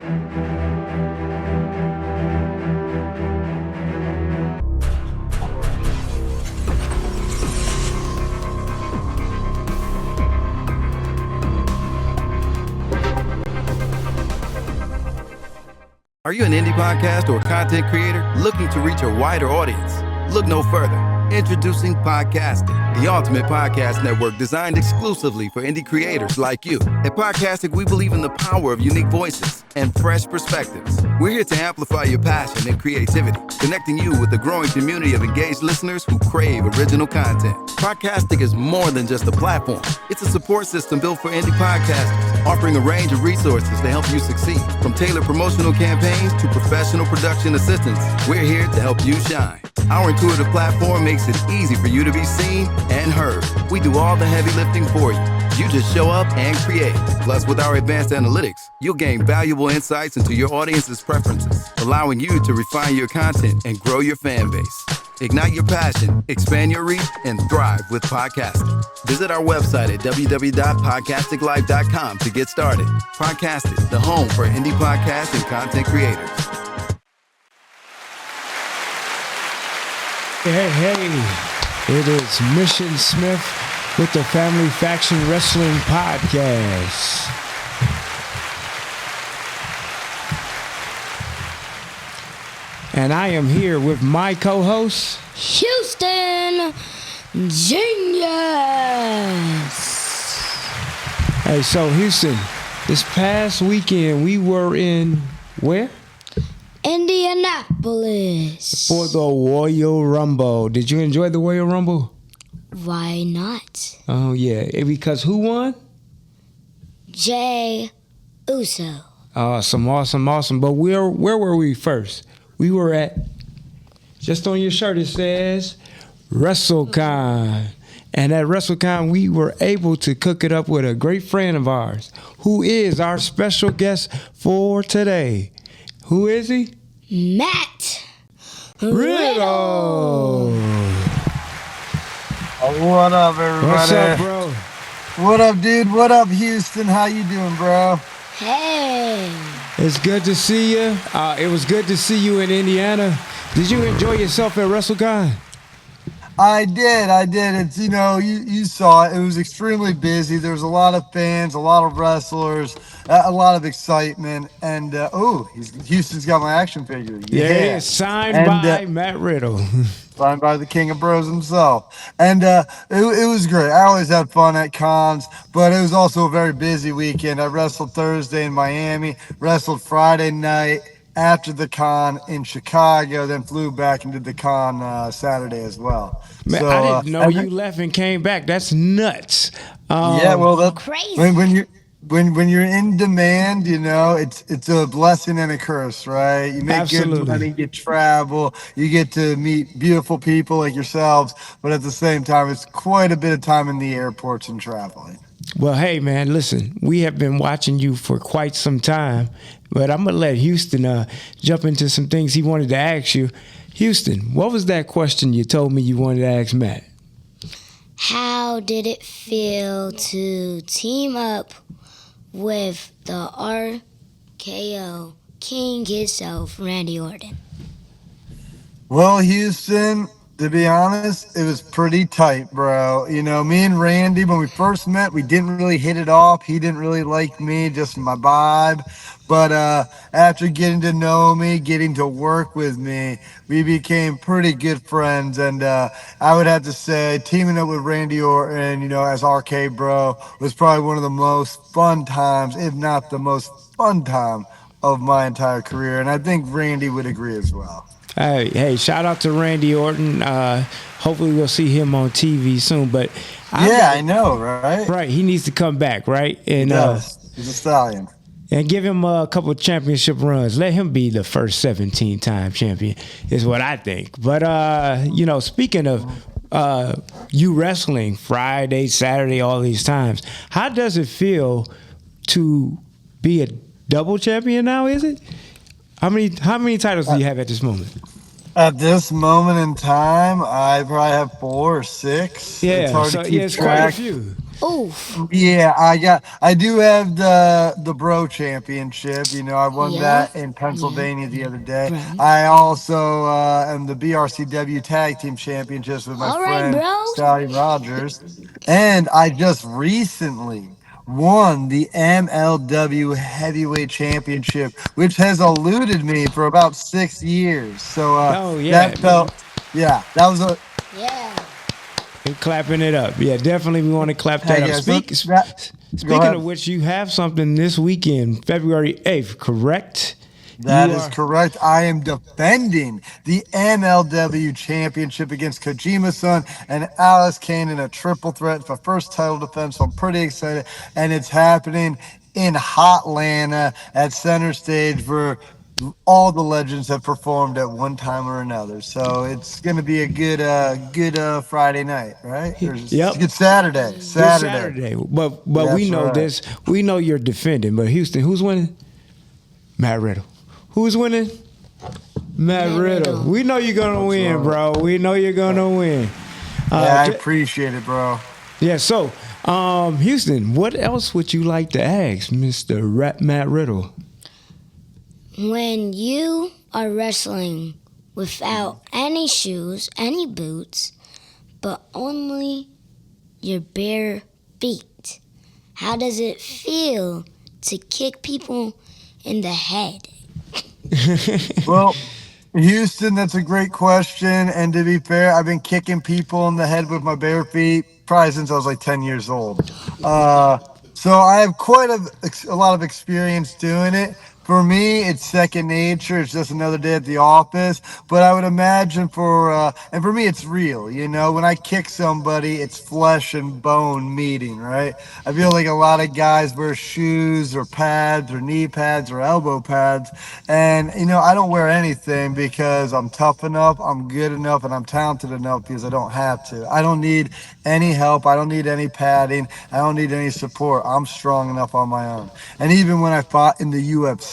Are you an indie podcast or content creator looking to reach a wider audience? Look no further. Introducing Podcastic, the ultimate podcast network designed exclusively for indie creators like you. At Podcastic, we believe in the power of unique voices and fresh perspectives. We're here to amplify your passion and creativity, connecting you with a growing community of engaged listeners who crave original content. Podcastic is more than just a platform. It's a support system built for indie podcasters, offering a range of resources to help you succeed. From tailored promotional campaigns to professional production assistance, we're here to help you shine. Our intuitive platform makes it easy for you to be seen and heard. We do all the heavy lifting for you. You just show up and create. Plus, with our advanced analytics, you'll gain valuable insights into your audience's preferences, allowing you to refine your content and grow your fan base. Ignite your passion, expand your reach, and thrive with podcasting. Visit our website at www.podcasticlife.com to get started. Podcastic, the home for indie podcasts and content creators. Hey, it is Mission Smith with the Family Faction Wrestling Podcast. And I am here with my co-host, Houston Genius. Hey, so Houston, this past weekend we were in where? Indianapolis. For the Royal Rumble. Did you enjoy the Royal Rumble? Why not? Oh, yeah. Because who won? Jay Uso. Awesome. But where were we first? We were at, just on your shirt it says, WrestleCon. And at WrestleCon, we were able to cook it up with a great friend of ours, who is our special guest for today. Who is he? Matt Riddle. What up, everybody? What's up, bro? What up, dude? What up, Houston? How you doing, bro? Hey. It's good to see you. It was good to see you in Indiana. Did you enjoy yourself at WrestleCon? I did. It's, you saw it. It was extremely busy. There was a lot of fans, a lot of wrestlers, a lot of excitement. And, Houston's got my action figure. Yeah, signed by Matt Riddle. Signed by the King of Bros himself. And it was great. I always had fun at cons, but it was also a very busy weekend. I wrestled Thursday in Miami, wrestled Friday night after the con in Chicago, then flew back and did the con Saturday as well. Man, so, I didn't know you left and came back. That's nuts. Yeah, well, that's crazy. When you're in demand, it's a blessing and a curse, right? You make good money, you travel, you get to meet beautiful people like yourselves, but at the same time, it's quite a bit of time in the airports and traveling. Well, hey, man, listen, we have been watching you for quite some time, but I'm going to let Houston jump into some things he wanted to ask you. Houston, what was that question you told me you wanted to ask Matt? How did it feel to team up with the RKO King himself, Randy Orton? Well, Houston, to be honest, it was pretty tight, bro. Me and Randy, when we first met, we didn't really hit it off. He didn't really like me, just my vibe. But after getting to know me, getting to work with me, we became pretty good friends. And I would have to say, teaming up with Randy Orton, as RK Bro, was probably one of the most fun times, if not the most fun time of my entire career. And I think Randy would agree as well. Hey, shout out to Randy Orton. Hopefully we'll see him on TV soon. But I know, right? Right, he needs to come back, right? And he's a stallion. And give him a couple of championship runs. Let him be the first 17-time champion is what I think. But, speaking of you wrestling Friday, Saturday, all these times, how does it feel to be a double champion now, is it? How many titles do you have at this moment? At this moment in time, I probably have 4 or 6. Yeah, it's hard to keep it's track. quite a few. Oof. Yeah, I do have the bro championship. You know, I won Yeah. that in Yeah. Pennsylvania the other day. Bro. I also am the BRCW tag team championships with my All right, friend bro. Sally Rogers. And I just recently won the MLW heavyweight championship, which has eluded me for about 6 years. So Oh yeah, that felt yeah, that was a Yeah. we're clapping it up. Yeah, definitely we want to clap heck that up. yeah. So that go Speaking ahead. of which, you have something this weekend, February 8th, correct? That You is are. correct. I am defending the MLW championship against Kojima-san and Alice Kane in a triple threat for first title defense. So I'm pretty excited. And it's happening in Hotlanta at center stage where all the legends have performed at one time or another. So it's going to be a good Friday night, right? Or it's a Yep. good Saturday. Good Saturday. Saturday. But we That's know right. this. We know you're defending. But Houston, who's winning? Matt Riddle. Who's winning? Matt Riddle. Riddle. We know you're gonna win, bro. We know you're gonna win. Yeah, I J- appreciate it, bro. yeah. So, Houston, what else would you like to ask, Mister Matt Riddle? When you are wrestling without any shoes, any boots, but only your bare feet, how does it feel to kick people in the head? Well, Houston, that's a great question. And to be fair, I've been kicking people in the head with my bare feet probably since I was like 10 years old. So I have quite a lot of experience doing it. For me, it's second nature. It's just another day at the office. But I would imagine and for me, it's real. You know, when I kick somebody, it's flesh and bone meeting, right? I feel like a lot of guys wear shoes or pads or knee pads or elbow pads. And, you know, I don't wear anything because I'm tough enough, I'm good enough, and I'm talented enough because I don't have to. I don't need any help. I don't need any padding. I don't need any support. I'm strong enough on my own. And even when I fought in the UFC,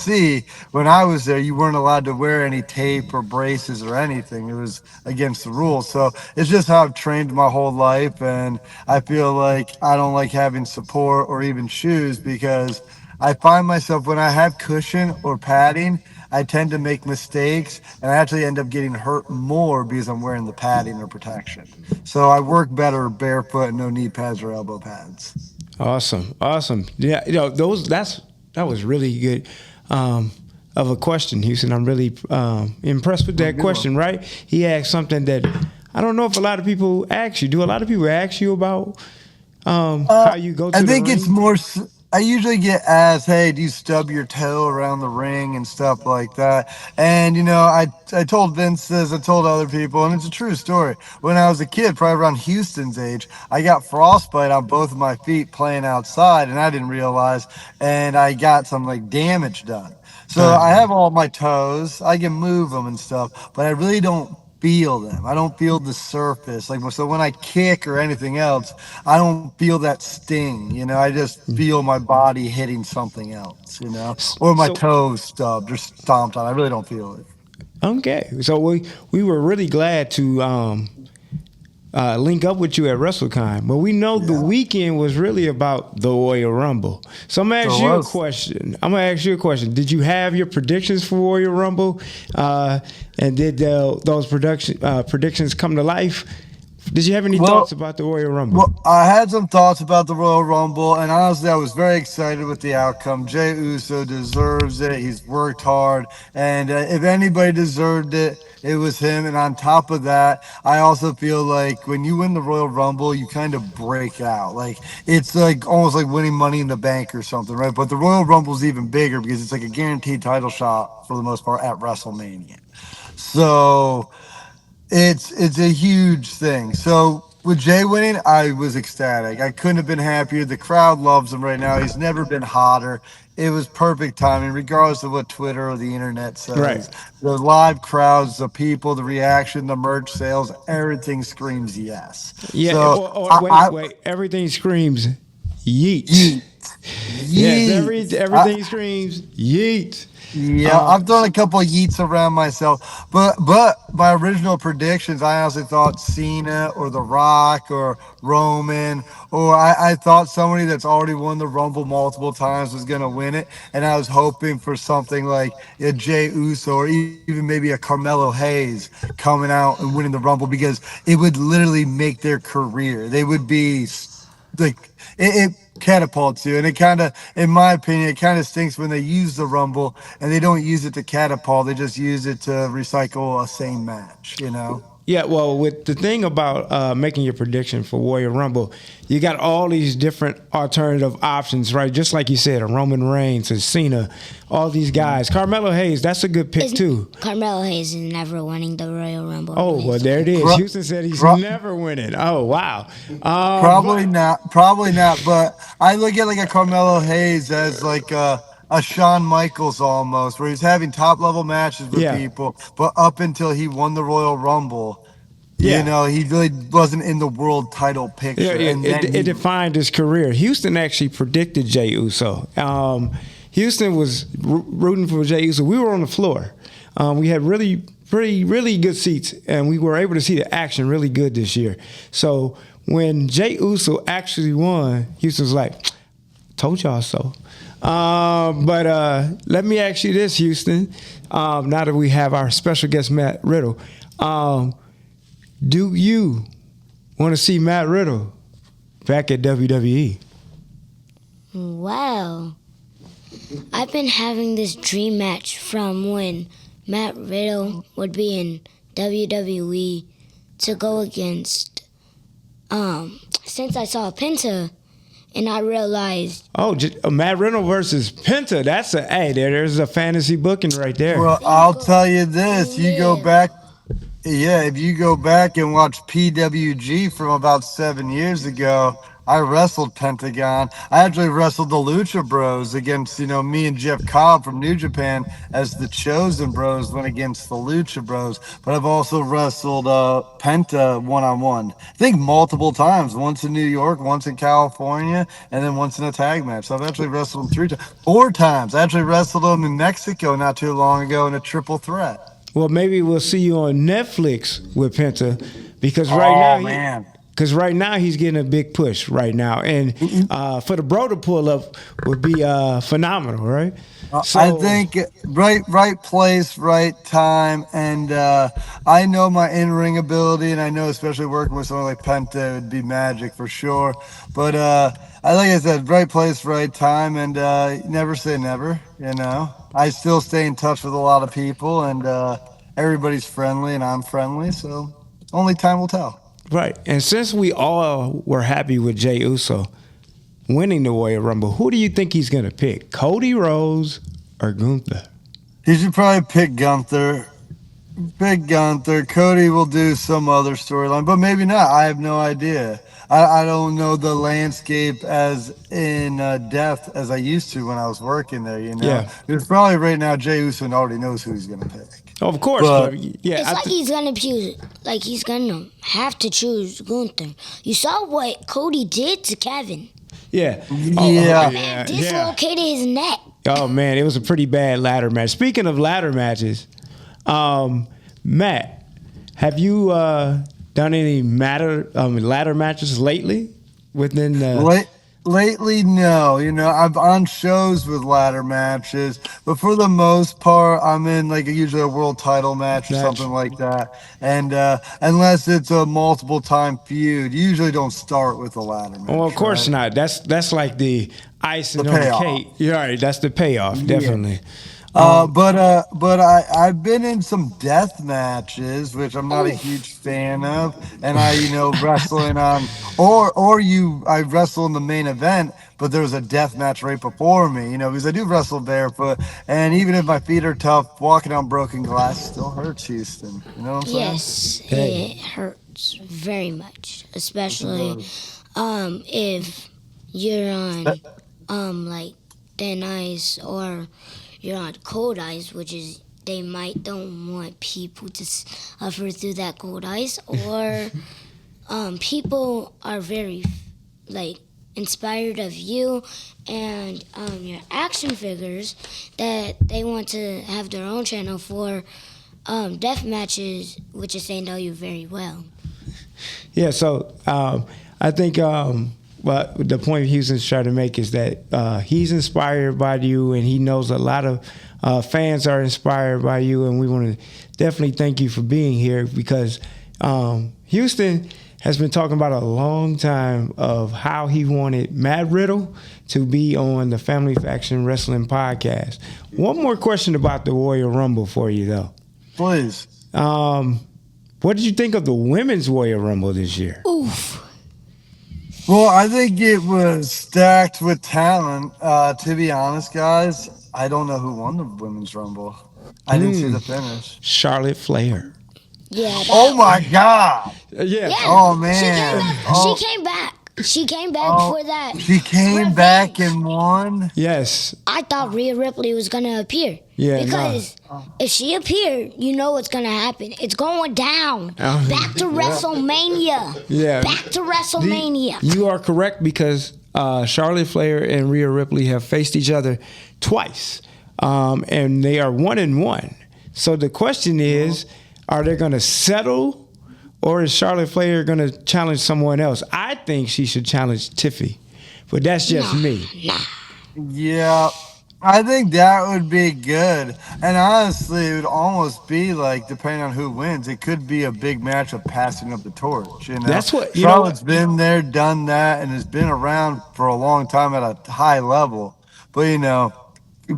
when I was there, you weren't allowed to wear any tape or braces or anything. It was against the rules. So it's just how I've trained my whole life. And I feel like I don't like having support or even shoes because I find myself when I have cushion or padding, I tend to make mistakes and I actually end up getting hurt more because I'm wearing the padding or protection. So I work better barefoot, no knee pads or elbow pads. Awesome, awesome. Yeah, that was really good. Of a question, Houston. I'm really impressed with that question. Right? He asked something that I don't know if a lot of people ask you. Do a lot of people ask you about how you go to I the think it's ring? more. I usually get asked, "Hey, do you stub your toe around the ring and stuff like that?" And you know, I told Vince this, I told other people, and it's a true story. When I was a kid, probably around Houston's age, I got frostbite on both of my feet playing outside, and I didn't realize, and I got some like damage done. So I have all my toes, I can move them and stuff, but I really don't feel them. I don't feel the surface. Like so when I kick or anything else, I don't feel that sting, you know. I just feel my body hitting something else, you know, or my So toes stubbed or stomped on. I really don't feel it. okay, so we were really glad to link up with you at WrestleCon, but we know the weekend was really about the Royal Rumble. So I'm gonna So ask it you a was. question. Did you have your predictions for Royal Rumble? And did those predictions come to life? Did you have any thoughts Well, about the Royal Rumble? Well, I had some thoughts about the Royal Rumble, and honestly, I was very excited with the outcome. Jey Uso deserves it. He's worked hard, and if anybody deserved it, it was him. And on top of that, I also feel like when you win the Royal Rumble, you kind of break out. Like it's like almost like winning Money in the Bank or something, right? But the Royal Rumble's even bigger because it's like a guaranteed title shot for the most part at WrestleMania. So it's a huge thing. So with Jay winning, I was ecstatic. I couldn't have been happier. The crowd loves him right now. He's never been hotter. It was perfect timing, regardless of what Twitter or the internet Right. says. The live crowds, the people, the reaction, the merch sales, everything screams yes. Yeah. So Or I wait. Everything screams yeet. Yeet. Yes, Yeet. everything screams yeet. Yeah, I've done a couple of yeets around myself, but my original predictions, I honestly thought Cena or The Rock or Roman, or I thought somebody that's already won the Rumble multiple times was gonna win it, and I was hoping for something like a Jey Uso or even maybe a Carmelo Hayes coming out and winning the Rumble because it would literally make their career. They would be like it catapults you, and it kind of, in my opinion, it kind of stinks when they use the Rumble and they don't use it to catapult. They just use it to recycle a same match. Yeah, well, with the thing about making your prediction for Royal Rumble, you got all these different alternative options, right? Just like you said, a Roman Reigns, a Cena, all these guys. Carmelo Hayes, that's a good pick too. Carmelo Hayes is never winning the Royal Rumble. Oh, well, there it is. Houston said he's never winning. Oh, wow. Probably not. But I look at like a Carmelo Hayes as like a Shawn Michaels almost, where he's having top level matches with people, but up until he won the Royal Rumble, he really wasn't in the world title picture. It defined his career. Houston actually predicted Jey Uso. Houston was rooting for Jey Uso. We were on the floor. We had really good seats, and we were able to see the action really good this year. So when Jey Uso actually won, Houston was like, told y'all so. But let me ask you this, Houston. Now that we have our special guest, Matt Riddle, do you want to see Matt Riddle back at WWE? Well, I've been having this dream match from when Matt Riddle would be in WWE to go against, since I saw Penta, and I realized... Oh, Matt Riddle versus Penta. That's there's a fantasy booking right there. Well, I'll tell you this. You go back... Yeah, if you go back and watch PWG from about 7 years ago, I wrestled Pentagon. I actually wrestled the Lucha Bros against, me and Jeff Cobb from New Japan as the Chosen Bros went against the Lucha Bros. But I've also wrestled Penta one-on-one. I think multiple times. Once in New York, once in California, and then once in a tag match. So I've actually wrestled him 4 times. I actually wrestled him in Mexico not too long ago in a triple threat. Well, maybe we'll see you on Netflix with Penta because right now he's getting a big push right now, and for the bro to pull up would be phenomenal, right? I think right place, right time, and I know my in-ring ability, and I know especially working with someone like Penta, it would be magic for sure. But like I said, right place, right time, and never say never. I still stay in touch with a lot of people, and everybody's friendly, and I'm friendly, so only time will tell. Right, and since we all were happy with Jey Uso winning the Royal Rumble, who do you think he's going to pick, Cody Rhodes or Gunther? He should probably pick Gunther. Cody will do some other storyline, but maybe not. I have no idea. I don't know the landscape as in depth as I used to when I was working there, Yeah. It's probably right now Jey Uso already knows who he's going to pick. Oh, of course. But he's gonna have to choose Gunther. You saw what Cody did to Kevin. Yeah. Man dislocated his neck. Oh man, it was a pretty bad ladder match. Speaking of ladder matches, Matt, have you done any ladder matches lately? Lately, no. I've on shows with ladder matches, but for the most part, I'm in usually a world title match or something like that. And unless it's a multiple time feud, you usually don't start with a ladder match. Well, of course not. That's like the icing on the cake. You're right. That's the payoff, definitely. But I've been in some death matches, which I'm not a huge fan of, and I wrestling on I wrestle in the main event, but there was a death match right before me, because I do wrestle barefoot, and even if my feet are tough, walking on broken glass still hurts, Houston. You know what I'm saying? Yes, it hurts very much, especially if you're on like thin ice or you're on cold ice, which is they don't want people to suffer through that cold ice, or people are very inspired of you and your action figures that they want to have their own channel for death matches, which is they know you very well. Yeah, so I think well, the point Houston's trying to make is that he's inspired by you, and he knows a lot of fans are inspired by you, and we want to definitely thank you for being here because Houston has been talking about a long time of how he wanted Matt Riddle to be on the Family Faction Wrestling podcast. One more question about the Royal Rumble for you, though. Please. What did you think of the Women's Royal Rumble this year? Oof. Well, I think it was stacked with talent. To be honest, guys, I don't know who won the Women's Rumble. I didn't see the finish. Charlotte Flair. Yeah. Oh, my God. Yeah. Oh, man. She came back. She came back for that. She came back and won? Yes. I thought Rhea Ripley was going to appear. Yeah, because if she appeared, you know what's going to happen. It's going down. Back to WrestleMania. Yeah. Back to WrestleMania. You are correct because Charlotte Flair and Rhea Ripley have faced each other twice, and they are 1-1. So the question is, are they going to settle? Or is Charlotte Flair going to challenge someone else? I think she should challenge Tiffy, but that's just me. Yeah, I think that would be good. And honestly, it would almost be like, depending on who wins, it could be a big match of passing up the torch. You know? That's what Charlotte's been there, done that, and has been around for a long time at a high level. But,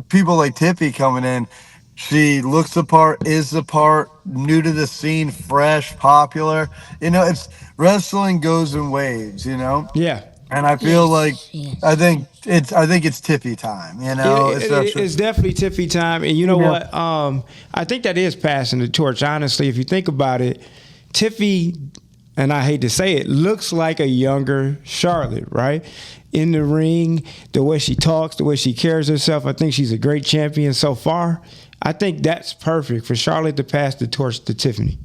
people like Tiffy coming in, she looks the part, is the part, new to the scene, fresh, popular. It's wrestling goes in waves, Yeah. And I feel like I think it's Tiffy time, It's definitely Tiffy time, and you know what? I think that is passing the torch. Honestly, if you think about it, Tiffy, and I hate to say it, looks like a younger Charlotte, right? In the ring, the way she talks, the way she carries herself, I think she's a great champion so far. I think that's perfect for Charlotte to pass the torch to Tiffany.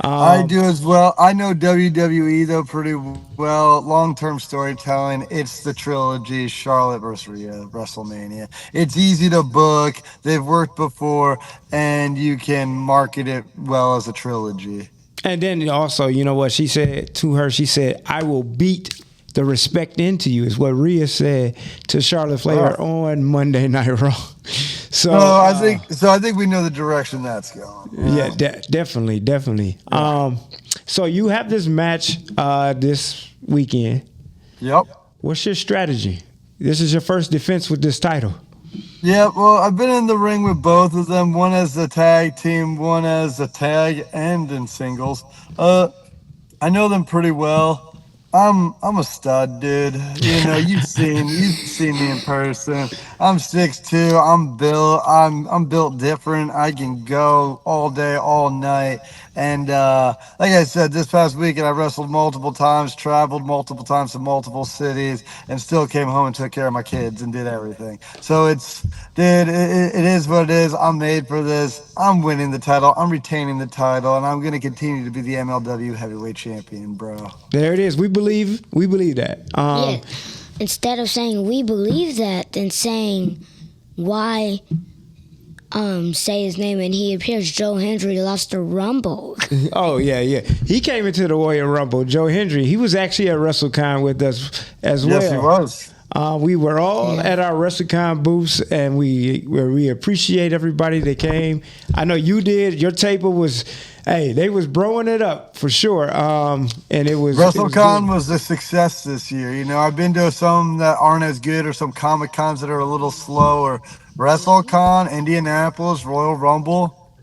I do as well. I know WWE, though, pretty well. Long-term storytelling. It's the trilogy, Charlotte versus Rhea, WrestleMania. It's easy to book. They've worked before, and you can market it well as a trilogy. And then also, you know what she said to her? She said, I will beat the respect into you, is what Rhea said to Charlotte Flair on Monday Night Raw. So I think we know the direction that's going. Yeah, definitely. So you have this match this weekend. Yep. What's your strategy? This is your first defense with this title. Yeah, well, I've been in the ring with both of them. One as the tag team, one as a tag and in singles. I know them pretty well. I'm a stud, dude. You've seen me in person. I'm 6'2". I'm built. I'm built different. I can go all day, all night. And like I said, this past weekend I wrestled multiple times, traveled multiple times to multiple cities, and still came home and took care of my kids and did everything. So it is what it is. I'm made for this. I'm winning the title. I'm retaining the title, and I'm going to continue to be the MLW heavyweight champion, bro. There it is. We believe that. Yeah. Instead of saying we believe that, then saying why say his name and he appears. Joe Hendry lost the Rumble. Oh, yeah. He came into the Royal Rumble. Joe Hendry, he was actually at WrestleCon with us as well. Yes, he was. We were all at our WrestleCon booths, and we appreciate everybody that came. I know you did. Your table was, they was broing it up for sure. And it was WrestleCon was a success this year. I've been to some that aren't as good, or some Comic Cons that are a little slower. WrestleCon, Indianapolis, Royal Rumble,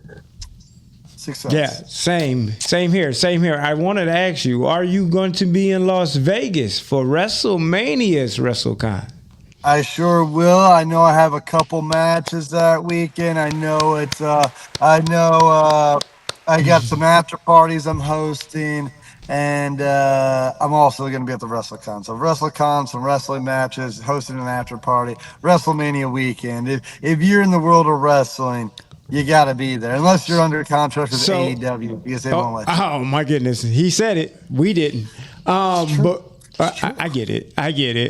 success. Yeah, same here. I wanted to ask you, are you going to be in Las Vegas for WrestleMania's WrestleCon? I sure will. I know I have a couple matches that weekend. I know I got some after parties I'm hosting. And I'm also going to be at the WrestleCon. So WrestleCon, some wrestling matches, hosting an after party, WrestleMania weekend. If you're in the world of wrestling, you got to be there. Unless you're under contract with AEW, because they won't let you. Oh, my goodness. He said it. We didn't. But I get it.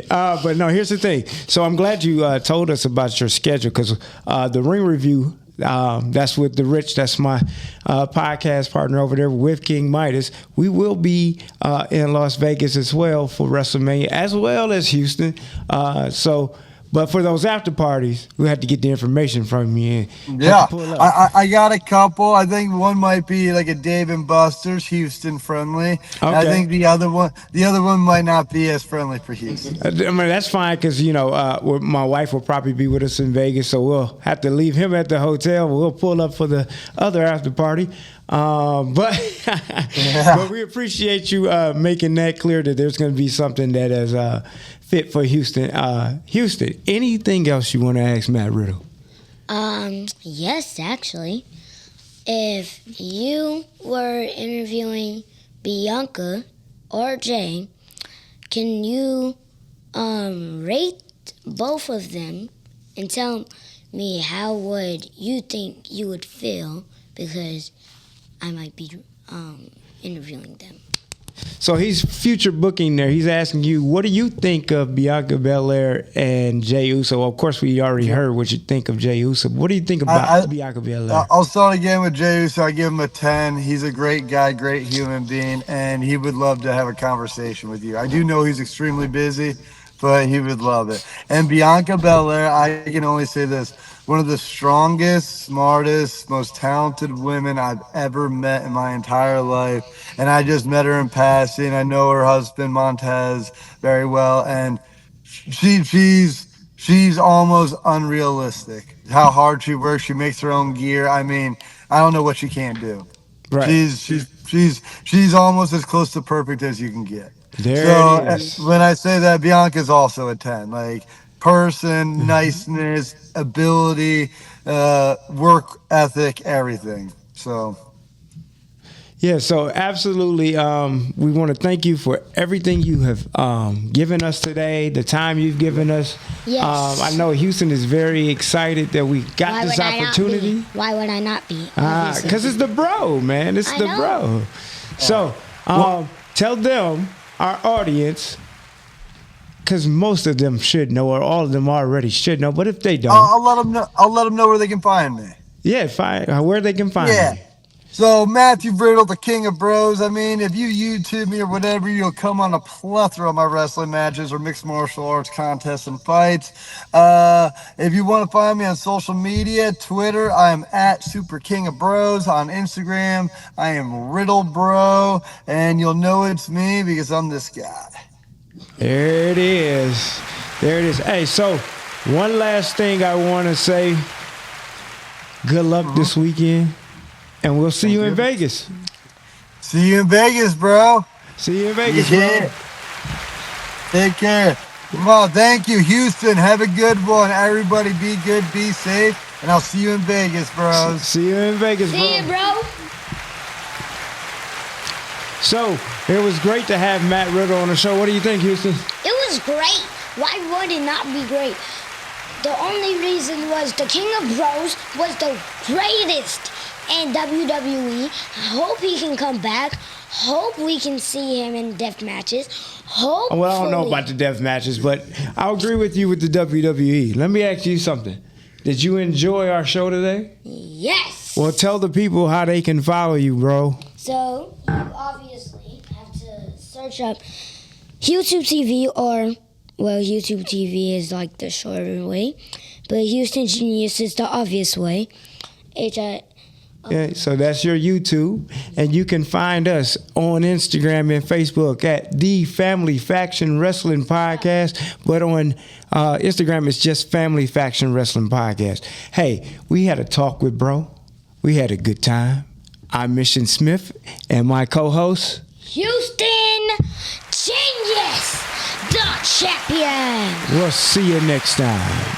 But no, here's the thing. So I'm glad you told us about your schedule because the Ring Review, that's with the Rich. That's my podcast partner over there with King Midas. We will be in Las Vegas as well for WrestleMania, as well as Houston. But for those after parties, we have to get the information from you. Yeah, I got a couple. I think one might be like a Dave and Buster's, Houston friendly. Okay. I think the other one might not be as friendly for Houston. I mean, that's fine because, my wife will probably be with us in Vegas, so we'll have to leave him at the hotel. We'll pull up for the other after party. But we appreciate you making that clear that there's going to be something that is fit for Houston. Houston, anything else you want to ask Matt Riddle? Yes, actually. If you were interviewing Bianca or Jay, can you rate both of them and tell me how would you think you would feel, because I might be interviewing them. So he's future booking there. He's asking you, what do you think of Bianca Belair and Jey Uso? Of course, we already heard what you think of Jey Uso. What do you think about Bianca Belair? I'll start again with Jey Uso. I give him a 10. He's a great guy, great human being, and he would love to have a conversation with you. I do know he's extremely busy, but he would love it. And Bianca Belair, I can only say this. One of the strongest, smartest, most talented women I've ever met in my entire life. And I just met her in passing. I know her husband, Montez, very well. And she's almost unrealistic. How hard she works. She makes her own gear. I mean, I don't know what she can't do. Right. She's almost as close to perfect as you can get. There it is. When I say that, Bianca's also a 10. Like, person, niceness, ability, work ethic, everything. So yeah, so absolutely, we want to thank you for everything you have given us today, the time you've given us. Yes. I know Houston is very excited that we got this opportunity. Why would I not be? Because it's the bro, man. It's the bro. So tell them, our audience, because most of them should know, or all of them already should know. But if they don't, I'll let them know. I'll let them know where they can find me. Yeah, where they can find me. So Matthew Riddle, the King of Bros. I mean, if you YouTube me or whatever, you'll come on a plethora of my wrestling matches or mixed martial arts contests and fights. If you want to find me on social media, Twitter, I am at Super King of Bros. On Instagram, I am Riddle Bro, and you'll know it's me because I'm this guy. There it is. Hey, so one last thing I want to say. Good luck this weekend, and we'll see you in Vegas. See you in Vegas, bro. See you in Vegas, bro. Take care. Come on, thank you, Houston. Have a good one. Everybody be good, be safe, and I'll see you in Vegas, bros. See you in Vegas, bro. See you, bro. So, it was great to have Matt Riddle on the show. What do you think, Houston? It was great. Why would it not be great? The only reason was the King of Bros was the greatest in WWE. I hope he can come back. Hope we can see him in death matches. Hopefully. Well, I don't know about the death matches, but I'll agree with you with the WWE. Let me ask you something. Did you enjoy our show today? Yes. Well, tell the people how they can follow you, bro. So, you obviously have to search up YouTube TV or, well, YouTube TV is like the shorter way, but Houston Genius is the obvious way. Yeah, so that's your YouTube, and you can find us on Instagram and Facebook at The Family Faction Wrestling Podcast, but on Instagram it's just Family Faction Wrestling Podcast. Hey, we had a talk with bro. We had a good time. I'm Mission Smith, and my co-host, Houston Genius, the champion. We'll see you next time.